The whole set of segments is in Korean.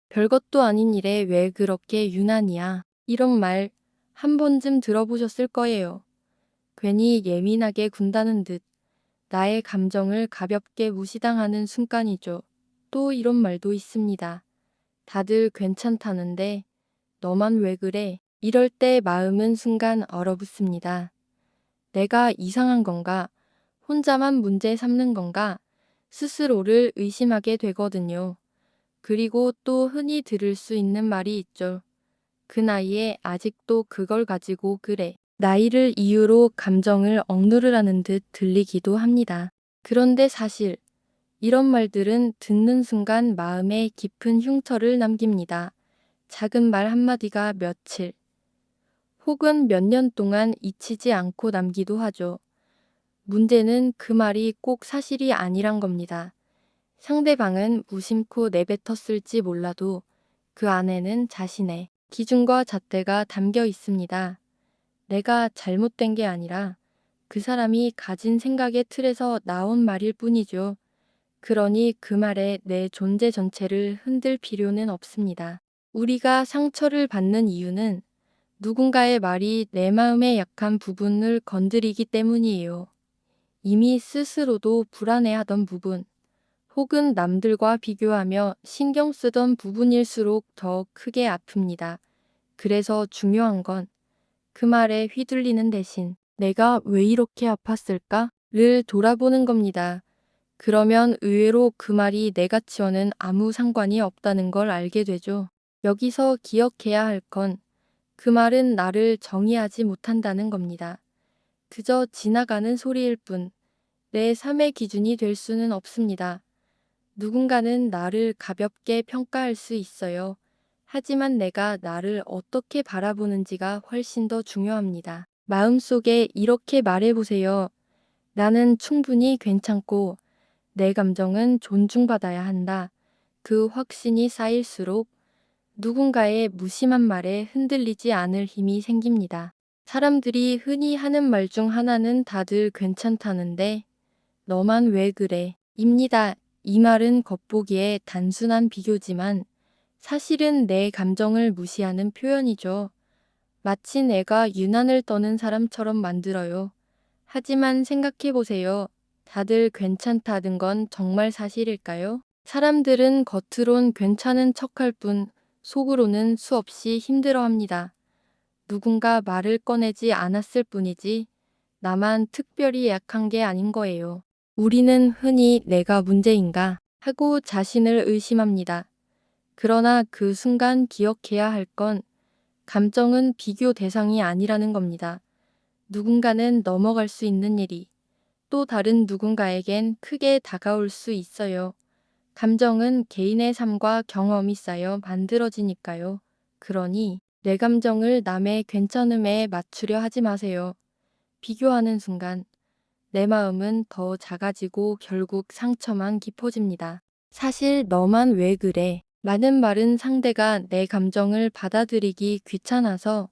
별것도 아닌 일에 왜 그렇게 유난이야? 이런 말 한 번쯤 들어보셨을 거예요. 괜히 예민하게 군다는 듯 나의 감정을 가볍게 무시당하는 순간이죠. 또 이런 말도 있습니다. 다들 괜찮다는데 너만 왜 그래? 이럴 때 마음은 순간 얼어붙습니다. 내가 이상한 건가? 혼자만 문제 삼는 건가? 스스로를 의심하게 되거든요. 그리고 또 흔히 들을 수 있는 말이 있죠. 그 나이에 아직도 그걸 가지고 그래. 나이를 이유로 감정을 억누르라는 듯 들리기도 합니다. 그런데 사실 이런 말들은 듣는 순간 마음에 깊은 흉터를 남깁니다. 작은 말 한마디가 며칠 혹은 몇 년 동안 잊히지 않고 남기도 하죠. 문제는 그 말이 꼭 사실이 아니란 겁니다. 상대방은 무심코 내뱉었을지 몰라도 그 안에는 자신의 기준과 잣대가 담겨 있습니다. 내가 잘못된 게 아니라 그 사람이 가진 생각의 틀에서 나온 말일 뿐이죠. 그러니 그 말에 내 존재 전체를 흔들 필요는 없습니다. 우리가 상처를 받는 이유는 누군가의 말이 내 마음의 약한 부분을 건드리기 때문이에요. 이미 스스로도 불안해하던 부분, 혹은 남들과 비교하며 신경 쓰던 부분일수록 더 크게 아픕니다. 그래서 중요한 건 그 말에 휘둘리는 대신 내가 왜 이렇게 아팠을까?를 돌아보는 겁니다. 그러면 의외로 그 말이 내 가치와는 아무 상관이 없다는 걸 알게 되죠. 여기서 기억해야 할 건 그 말은 나를 정의하지 못한다는 겁니다. 그저 지나가는 소리일 뿐 내 삶의 기준이 될 수는 없습니다. 누군가는 나를 가볍게 평가할 수 있어요. 하지만 내가 나를 어떻게 바라보는지가 훨씬 더 중요합니다. 마음속에 이렇게 말해보세요. 나는 충분히 괜찮고 내 감정은 존중받아야 한다. 그 확신이 쌓일수록 누군가의 무심한 말에 흔들리지 않을 힘이 생깁니다. 사람들이 흔히 하는 말 중 하나는 다들 괜찮다는데 너만 왜 그래? 입니다. 이 말은 겉보기에 단순한 비교지만 사실은 내 감정을 무시하는 표현이죠. 마치 내가 유난을 떠는 사람처럼 만들어요. 하지만 생각해보세요. 다들 괜찮다는 건 정말 사실일까요? 사람들은 겉으론 괜찮은 척할 뿐 속으로는 수없이 힘들어합니다. 누군가 말을 꺼내지 않았을 뿐이지 나만 특별히 약한 게 아닌 거예요. 우리는 흔히 내가 문제인가 하고 자신을 의심합니다. 그러나 그 순간 기억해야 할 건 감정은 비교 대상이 아니라는 겁니다. 누군가는 넘어갈 수 있는 일이 또 다른 누군가에겐 크게 다가올 수 있어요. 감정은 개인의 삶과 경험이 쌓여 만들어지니까요. 그러니 내 감정을 남의 괜찮음에 맞추려 하지 마세요. 비교하는 순간 내 마음은 더 작아지고 결국 상처만 깊어집니다. 사실 너만 왜 그래? 라는 말은 상대가 내 감정을 받아들이기 귀찮아서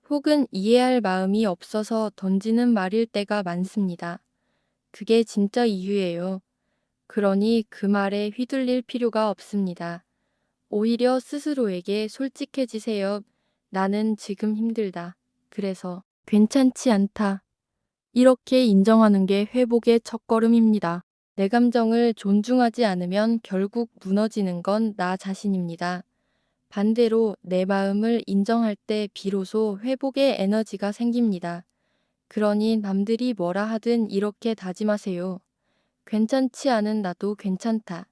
혹은 이해할 마음이 없어서 던지는 말일 때가 많습니다. 그게 진짜 이유예요. 그러니 그 말에 휘둘릴 필요가 없습니다. 오히려 스스로에게 솔직해지세요. 나는 지금 힘들다. 그래서 괜찮지 않다. 이렇게 인정하는 게 회복의 첫걸음입니다. 내 감정을 존중하지 않으면 결국 무너지는 건 나 자신입니다. 반대로 내 마음을 인정할 때 비로소 회복의 에너지가 생깁니다. 그러니 남들이 뭐라 하든 이렇게 다짐하세요. 괜찮지 않은 나도 괜찮다.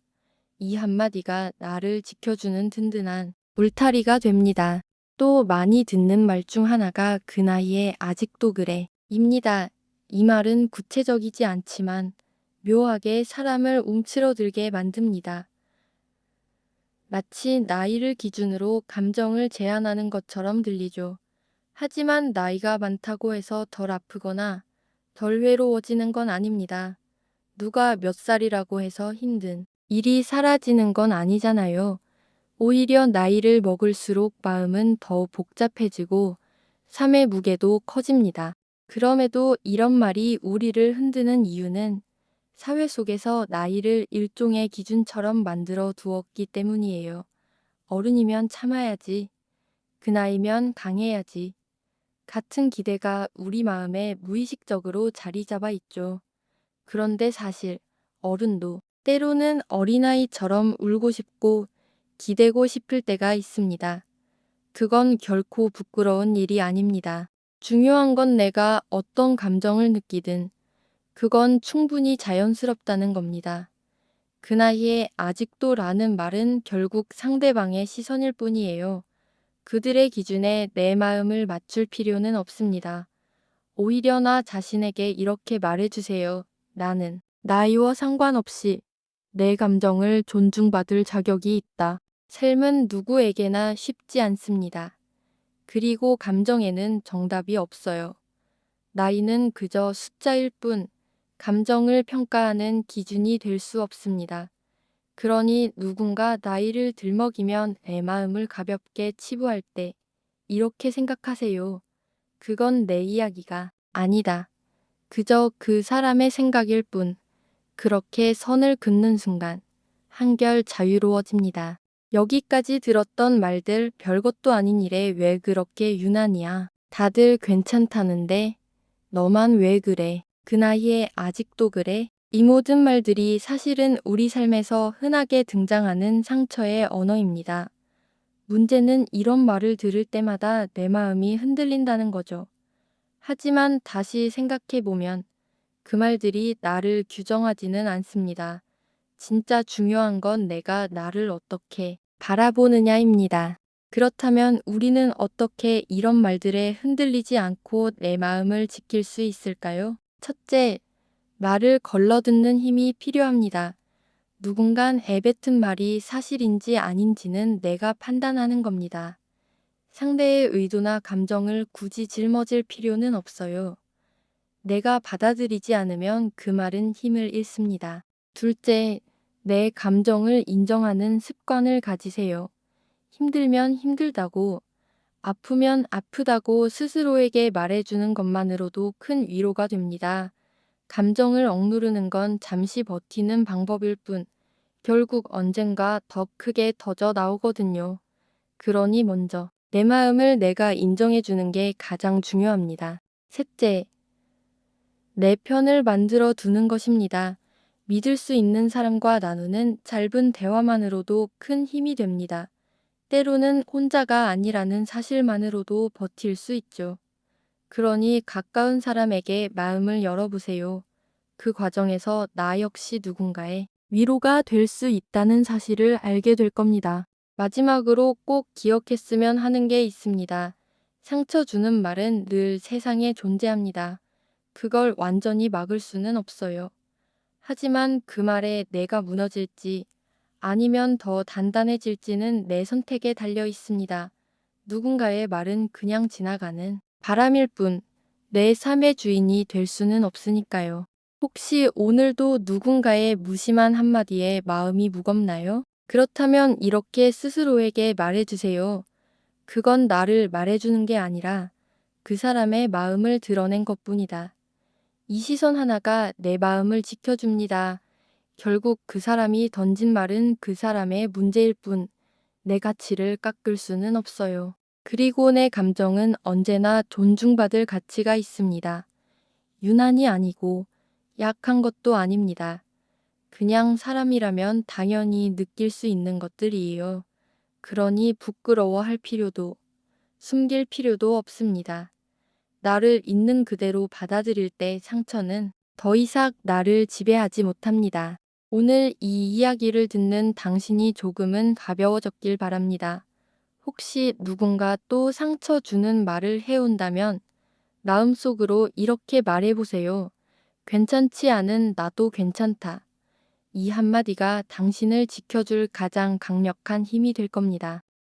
이 한마디가 나를 지켜주는 든든한 울타리가 됩니다. 또 많이 듣는 말 중 하나가 그 나이에 아직도 그래. 입니다. 이 말은 구체적이지 않지만 묘하게 사람을 움츠러들게 만듭니다. 마치 나이를 기준으로 감정을 제한하는 것처럼 들리죠. 하지만 나이가 많다고 해서 덜 아프거나 덜 외로워지는 건 아닙니다. 누가 몇 살이라고 해서 힘든 일이 사라지는 건 아니잖아요. 오히려 나이를 먹을수록 마음은 더 복잡해지고 삶의 무게도 커집니다. 그럼에도 이런 말이 우리를 흔드는 이유는 사회 속에서 나이를 일종의 기준처럼 만들어 두었기 때문이에요. 어른이면 참아야지. 그 나이면 강해야지. 같은 기대가 우리 마음에 무의식적으로 자리 잡아 있죠. 그런데 사실 어른도 때로는 어린아이처럼 울고 싶고 기대고 싶을 때가 있습니다. 그건 결코 부끄러운 일이 아닙니다. 중요한 건 내가 어떤 감정을 느끼든 그건 충분히 자연스럽다는 겁니다. 그 나이에 아직도 라는 말은 결국 상대방의 시선일 뿐이에요. 그들의 기준에 내 마음을 맞출 필요는 없습니다. 오히려 나 자신에게 이렇게 말해주세요. 나는 나이와 상관없이 내 감정을 존중받을 자격이 있다. 삶은 누구에게나 쉽지 않습니다. 그리고 감정에는 정답이 없어요. 나이는 그저 숫자일 뿐, 감정을 평가하는 기준이 될 수 없습니다. 그러니 누군가 나이를 들먹이면 내 마음을 가볍게 치부할 때 이렇게 생각하세요. 그건 내 이야기가 아니다. 그저 그 사람의 생각일 뿐. 그렇게 선을 긋는 순간 한결 자유로워집니다. 여기까지 들었던 말들 별것도 아닌 일에 왜 그렇게 유난이야. 다들 괜찮다는데 너만 왜 그래? 그 나이에 아직도 그래? 이 모든 말들이 사실은 우리 삶에서 흔하게 등장하는 상처의 언어입니다. 문제는 이런 말을 들을 때마다 내 마음이 흔들린다는 거죠. 하지만 다시 생각해보면 그 말들이 나를 규정하지는 않습니다. 진짜 중요한 건 내가 나를 어떻게 바라보느냐입니다. 그렇다면 우리는 어떻게 이런 말들에 흔들리지 않고 내 마음을 지킬 수 있을까요? 첫째, 말을 걸러듣는 힘이 필요합니다. 누군간 애뱉은 말이 사실인지 아닌지는 내가 판단하는 겁니다. 상대의 의도나 감정을 굳이 짊어질 필요는 없어요. 내가 받아들이지 않으면 그 말은 힘을 잃습니다. 둘째, 내 감정을 인정하는 습관을 가지세요. 힘들면 힘들다고, 아프면 아프다고 스스로에게 말해주는 것만으로도 큰 위로가 됩니다. 감정을 억누르는 건 잠시 버티는 방법일 뿐, 결국 언젠가 더 크게 터져 나오거든요. 그러니 먼저 내 마음을 내가 인정해주는 게 가장 중요합니다. 셋째, 내 편을 만들어 두는 것입니다. 믿을 수 있는 사람과 나누는 짧은 대화만으로도 큰 힘이 됩니다. 때로는 혼자가 아니라는 사실만으로도 버틸 수 있죠. 그러니 가까운 사람에게 마음을 열어보세요. 그 과정에서 나 역시 누군가의 위로가 될 수 있다는 사실을 알게 될 겁니다. 마지막으로 꼭 기억했으면 하는 게 있습니다. 상처 주는 말은 늘 세상에 존재합니다. 그걸 완전히 막을 수는 없어요. 하지만 그 말에 내가 무너질지 아니면 더 단단해질지는 내 선택에 달려 있습니다. 누군가의 말은 그냥 지나가는 바람일 뿐 내 삶의 주인이 될 수는 없으니까요. 혹시 오늘도 누군가의 무심한 한마디에 마음이 무겁나요? 그렇다면 이렇게 스스로에게 말해주세요. 그건 나를 말해주는 게 아니라 그 사람의 마음을 드러낸 것뿐이다. 이 시선 하나가 내 마음을 지켜줍니다. 결국 그 사람이 던진 말은 그 사람의 문제일 뿐 내 가치를 깎을 수는 없어요. 그리고 내 감정은 언제나 존중받을 가치가 있습니다. 유난이 아니고 약한 것도 아닙니다. 그냥 사람이라면 당연히 느낄 수 있는 것들이에요. 그러니 부끄러워할 필요도 숨길 필요도 없습니다. 나를 있는 그대로 받아들일 때 상처는 더 이상 나를 지배하지 못합니다. 오늘 이 이야기를 듣는 당신이 조금은 가벼워졌길 바랍니다. 혹시 누군가 또 상처 주는 말을 해온다면 마음속으로 이렇게 말해보세요. 괜찮지 않은 나도 괜찮다. 이 한마디가 당신을 지켜줄 가장 강력한 힘이 될 겁니다.